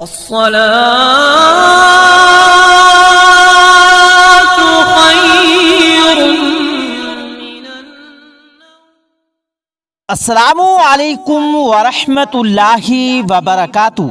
الصلاة خير من السلام علیکم ورحمۃ اللہ وبرکاتہ۔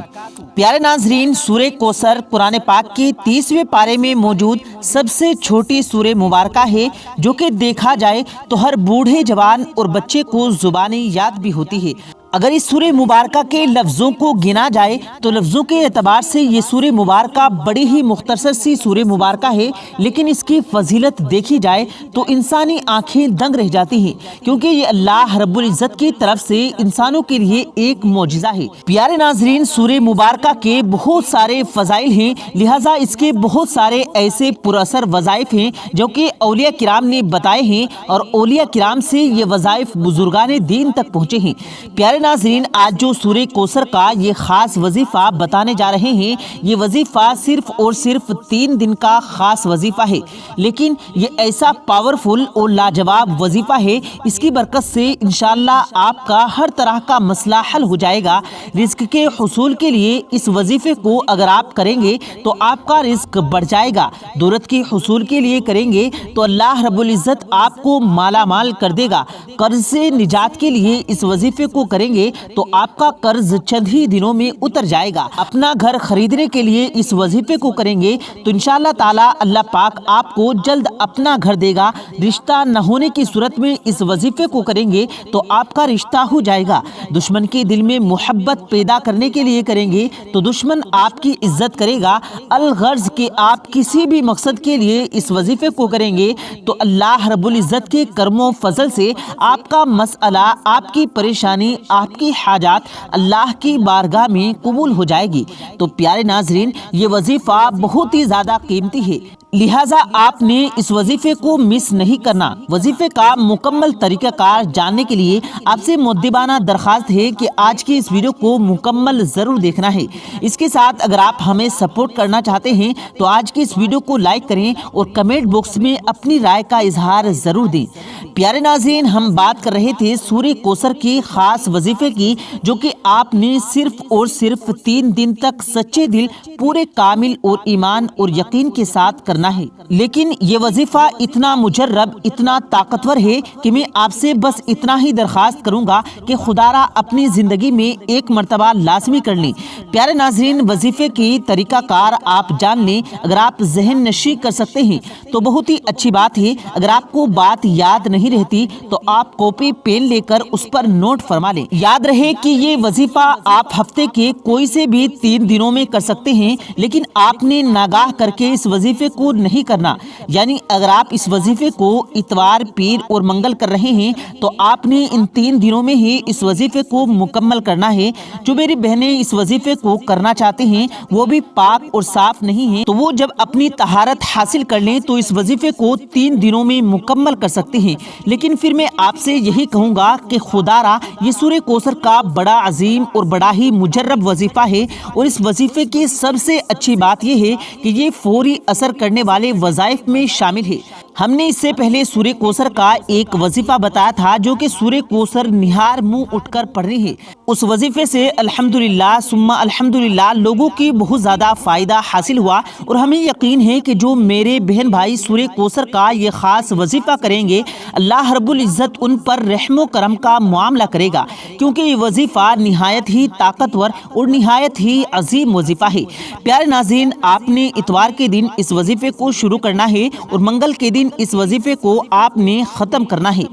پیارے ناظرین، سورہ کوثر قرآن پاک کے 30ویں پارے میں موجود سب سے چھوٹی سورہ مبارکہ ہے، جو کہ دیکھا جائے تو ہر بوڑھے جوان اور بچے کو زبانی یاد بھی ہوتی ہے۔ اگر اس سورہ مبارکہ کے لفظوں کو گنا جائے تو لفظوں کے اعتبار سے یہ سورہ مبارکہ بڑی ہی مختصر سی سورہ مبارکہ ہے، لیکن اس کی فضیلت دیکھی جائے تو انسانی آنکھیں دنگ رہ جاتی ہیں، کیونکہ یہ اللہ رب العزت کی طرف سے انسانوں کے لیے ایک معجزہ ہے۔ پیارے ناظرین، سورہ مبارکہ کے بہت سارے فضائل ہیں، لہٰذا اس کے بہت سارے ایسے پراثر وظائف ہیں جو کہ اولیاء کرام نے بتائے ہیں، اور اولیاء کرام سے یہ وظائف بزرگان دین تک پہنچے ہیں۔ پیارے ناظرین، آج جو سورہ کوثر کا یہ خاص وظیفہ بتانے جا رہے ہیں، یہ وظیفہ صرف اور صرف 3 دن کا خاص وظیفہ ہے، لیکن یہ ایسا پاورفل اور لاجواب وظیفہ ہے، اس کی برکت سے انشاءاللہ آپ کا ہر طرح کا مسئلہ حل ہو جائے گا۔ رزق کے حصول کے لیے اس وظیفے کو اگر آپ کریں گے تو آپ کا رزق بڑھ جائے گا، دولت کے حصول کے لیے کریں گے تو اللہ رب العزت آپ کو مالا مال کر دے گا، قرض سے نجات کے لیے اس وظیفے کو کریں گے تو آپ کا قرض چند ہی دنوں میں اتر جائے گا۔ اپنا گھر خریدنے کے لیے اس وظیفے کو کریں گے تو انشاءاللہ تعالی اللہ پاک آپ کو جلد اپنا گھر دے گا۔ رشتہ نہ ہونے کی صورت میں اس وظیفے کو کریں گے تو آپ کا رشتہ ہو جائے گا۔ دشمن کے دل میں محبت پیدا کرنے کے لیے کریں گے تو دشمن آپ کی عزت کرے گا۔ الغرض کہ آپ کسی بھی مقصد کے لیے اس وظیفے کو کریں گے تو اللہ رب العزت کے کرم و فضل سے آپ کا مسئلہ، آپ کی پریشانی، آپ کی حاجات اللہ کی بارگاہ میں قبول ہو جائے گی۔ تو پیارے ناظرین، یہ وظیفہ بہت ہی زیادہ قیمتی ہے، لہٰذا آپ نے اس وظیفے کو مس نہیں کرنا۔ وظیفے کا مکمل طریقہ کار جاننے کے لیے آپ سے مؤدبانہ درخواست ہے کہ آج کی اس ویڈیو کو مکمل ضرور دیکھنا ہے۔ اس کے ساتھ اگر آپ ہمیں سپورٹ کرنا چاہتے ہیں تو آج کی اس ویڈیو کو لائک کریں اور کمنٹ باکس میں اپنی رائے کا اظہار ضرور دیں۔ پیارے ناظرین، ہم بات کر رہے تھے سورہ کوثر کی خاص وظیفے کی، جو کہ آپ نے صرف اور صرف 3 دن تک سچے دل، پورے کامل اور ایمان اور یقین کے ساتھ کرنا ہے۔ لیکن یہ وظیفہ اتنا مجرب، اتنا طاقتور ہے کہ میں آپ سے بس اتنا ہی درخواست کروں گا کہ خدا را اپنی زندگی میں ایک مرتبہ لازمی کر لیں۔ پیارے ناظرین، وظیفے کی طریقہ کار آپ جان لیں۔ اگر آپ ذہن نشی کر سکتے ہیں تو بہت ہی اچھی بات ہے، اگر آپ کو بات یاد نہیں رہتی تو آپ کاپی پین لے کر اس پر نوٹ فرما لیں۔ یاد رہے کہ یہ وظیفہ آپ ہفتے کے کوئی سے بھی 3 دنوں میں کر سکتے ہیں، لیکن آپ نے ناگاہ کر کے اس وظیفے کو نہیں کرنا۔ یعنی اگر آپ اس وظیفے کو اتوار، پیر اور منگل کر رہے ہیں تو آپ نے ان 3 دنوں میں ہی اس وظیفے کو مکمل کرنا ہے۔ جو میری بہنیں اس وظیفے کو کرنا چاہتے ہیں وہ بھی پاک اور صاف نہیں ہیں تو وہ جب اپنی طہارت حاصل کر لیں تو اس وظیفے کو 3 دنوں میں مکمل کر سکتے ہیں۔ لیکن پھر میں آپ سے یہی کہوں گا کہ خدا را یہ سورہ کوثر کا بڑا عظیم اور بڑا ہی مجرب وظیفہ ہے، اور اس وظیفے کی سب سے اچھی بات یہ ہے کہ یہ فوری اثر کرنے والے وظائف میں شامل ہے۔ ہم نے اس سے پہلے سورہ کوثر کا ایک وظیفہ بتایا تھا جو کہ سورہ کوثر نہار منہ اٹھ کر پڑھنی ہے۔ اس وظیفے سے الحمدللہ ثم الحمدللہ لوگوں کی بہت زیادہ فائدہ حاصل ہوا، اور ہمیں یقین ہے کہ جو میرے بہن بھائی سورہ کوثر کا یہ خاص وظیفہ کریں گے، اللہ رب العزت ان پر رحم و کرم کا معاملہ کرے گا، کیونکہ یہ وظیفہ نہایت ہی طاقتور اور نہایت ہی عظیم وظیفہ ہے۔ پیارے ناظرین، آپ نے اتوار کے دن اس وظیفے کو شروع کرنا ہے اور منگل کے دن اس وظیفے کو آپ نے ختم کرنا ہے۔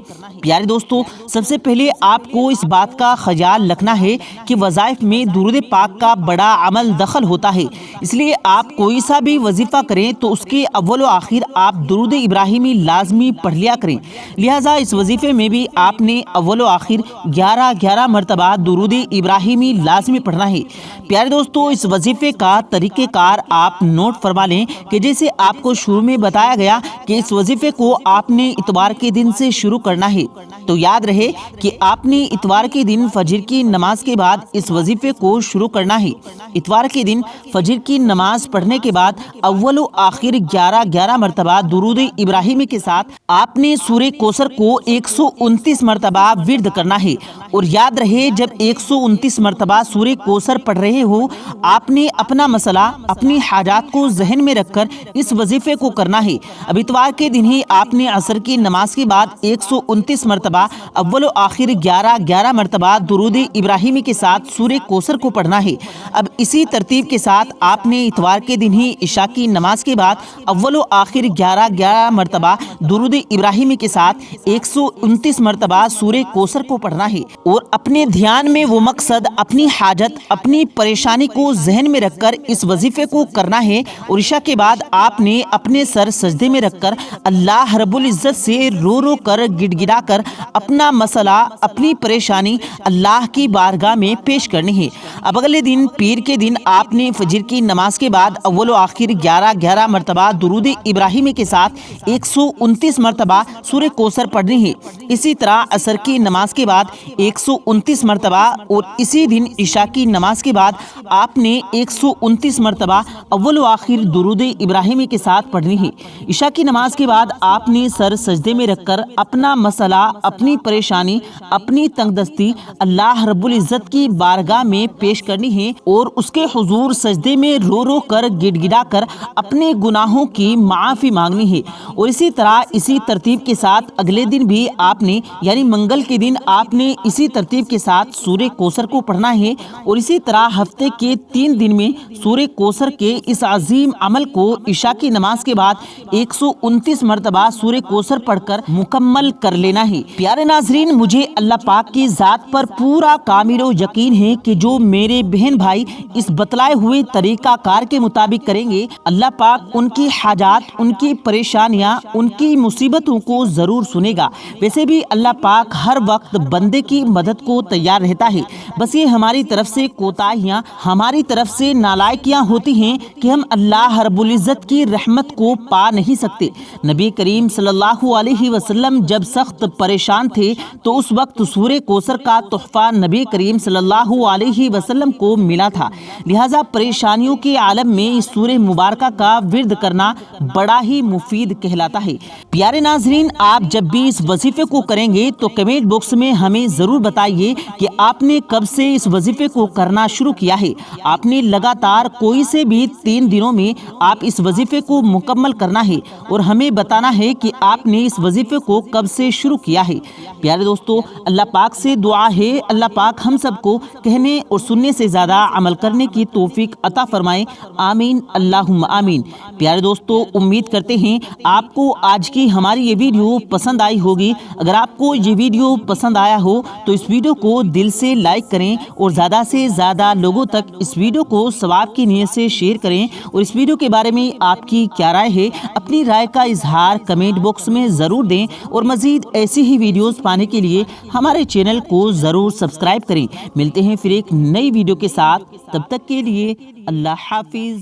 پیارے دوستو، سب سے پہلے آپ کو اس بات کا خیال رکھنا ہے کہ وظائف میں درود پاک کا بڑا عمل دخل ہوتا ہے، اس لیے آپ کوئی سا بھی وظیفہ کریں تو اس کے اول و آخر آپ درود ابراہیمی لازمی پڑھ لیا کریں۔ لہٰذا اس وظیفے میں بھی آپ نے اول و آخر 11 مرتبہ درود ابراہیمی لازمی پڑھنا ہے۔ پیارے دوستو، اس وظیفے کا طریقہ کار آپ نوٹ فرما لیں کہ جیسے آپ کو شروع میں بتایا گیا کہ اس وظیفے کو آپ نے اتوار کے دن سے شروع کرنا ہے، تو یاد رہے کہ آپ نے اتوار کے دن فجر کی نماز کے بعد اس وظیفے کو شروع کرنا ہے۔ اتوار کے دن فجر کی نماز پڑھنے کے بعد اول و آخر 11 مرتبہ درود ابراہیمی کے ساتھ آپ نے سورہ کوثر کو 129 مرتبہ ورد کرنا ہے۔ اور یاد رہے جب 129 مرتبہ سورہ کوثر پڑھ رہے ہو آپ نے اپنا مسئلہ اپنی حاجات کو ذہن میں رکھ کر اس وظیفے کو کرنا ہے۔ اب اتوار کے دن ہی آپ نے عصر کی نماز کے بعد 129 مرتبہ اول و آخر 11 مرتبہ درود ابراہیمی کے ساتھ سورہ کوثر کو پڑھنا ہے۔ اب اسی ترتیب کے ساتھ آپ نے اتوار کے دن ہی عشاء کی نماز کے بعد اول و آخر 11 مرتبہ درود ابراہیمی کے ساتھ 129 مرتبہ سورہ کوثر کو پڑھنا ہے، اور اپنے دھیان میں وہ مقصد اپنی حاجت اپنی پریشانی کو ذہن میں رکھ کر اس وظیفے کو کرنا ہے۔ اور عشاء کے بعد آپ نے اپنے سر سجدے میں رکھ کر اللہ رب العزت سے رو رو کر گڑ گڑا کر اپنا مسئلہ اپنی پریشانی اللہ کی بارگاہ میں پیش کرنی ہے۔ اب اگلے دن پیر کے دن آپ نے فجر کی نماز کے بعد اول و آخر 11 مرتبہ درود ابراہیمی کے ساتھ 129 مرتبہ سورہ کوثر پڑھنی ہے۔ اسی طرح عصر کی نماز کے بعد 129 مرتبہ اور اسی دن عشاء کی نماز کے بعد آپ نے 129 مرتبہ اول و آخر درود ابراہیمی کے ساتھ پڑھنی ہے۔ عشاء کی نماز کے بعد آپ نے سر سجدے میں رکھ کر اپنا مسئلہ اپنی پریشانی اپنی تنگ دستی اللہ رب العزت کی بارگاہ میں پیش کرنی ہے، اور اس کے حضور سجدے میں رو رو کر گڑ گڑا کر اپنے گناہوں کی معافی مانگنی ہے۔ اور اسی طرح اسی ترتیب کے ساتھ اگلے دن بھی آپ نے یعنی منگل کے دن آپ نے اسی ترتیب کے ساتھ سورہ کوثر کو پڑھنا ہے، اور اسی طرح ہفتے کے 3 دن میں سورہ کوثر کے اس عظیم عمل کو عشاء کی نماز کے بعد 129 مرتبہ سورہ کوثر پڑھ کر مکمل کر لینا ہے۔ پیارے ناظرین، مجھے اللہ پاک کی ذات پر پورا کامل و یقین ہے کہ جو میرے بہن بھائی اس بتلائے ہوئے طریقہ کار کے مطابق کریں گے اللہ پاک ان کی حاجات ان کی پریشانیاں ان کی مصیبتوں کو ضرور سنے گا۔ ویسے بھی اللہ پاک ہر وقت بندے کی مدد کو تیار رہتا ہے، بس یہ ہماری طرف سے کوتاہیاں ہماری طرف سے نالائکیاں ہوتی ہیں کہ ہم اللہ رب العزت کی رحمت کو پا نہیں سکتے۔ نبی کریم صلی اللہ علیہ وسلم جب سخت پریشان تھے تو اس وقت سورہ کوثر کا تحفہ نبی کریم صلی اللہ علیہ وسلم کو ملا تھا، لہٰذا پریشانیوں کے عالم میں اس سورہ مبارکہ کا ورد کرنا بڑا ہی مفید کہلاتا ہے۔ پیارے ناظرین، آپ جب بھی اس وظیفے کو کریں گے تو کمنٹ باکس میں ہمیں ضرور بتائیے کہ آپ نے کب سے اس وظیفے کو کرنا شروع کیا ہے۔ آپ نے لگاتار کوئی سے بھی 3 دنوں میں آپ اس وظیفے کو مکمل کرنا ہے، اور ہمیں بتانا ہے کہ آپ نے اس وظیفے کو کب سے شروع کیا ہے۔ پیارے دوستو، اللہ پاک سے دعا ہے اللہ پاک ہم سب کو کہنے اور سننے سے زیادہ عمل کرنے کی توفیق عطا فرمائے، آمین اللہم آمین۔ پیارے دوستو، امید کرتے ہیں آپ کو آج کی ہماری یہ ویڈیو پسند آئی ہوگی۔ اگر آپ کو یہ ویڈیو پسند آیا ہو تو اس ویڈیو کو دل سے لائک کریں اور زیادہ سے زیادہ لوگوں تک اس ویڈیو کو ثواب کی نیت سے شیئر کریں، اور اس ویڈیو کے بارے میں آپ کی کیا رائے ہے اپنی رائے کا اظہار کمنٹ باکس میں ضرور دیں، اور مزید ایسی ہی ویڈیوز پانے کے لیے ہمارے چینل کو ضرور سبسکرائب کریں۔ ملتے ہیں پھر ایک نئی ویڈیو کے ساتھ، تب تک کے لیے اللہ حافظ۔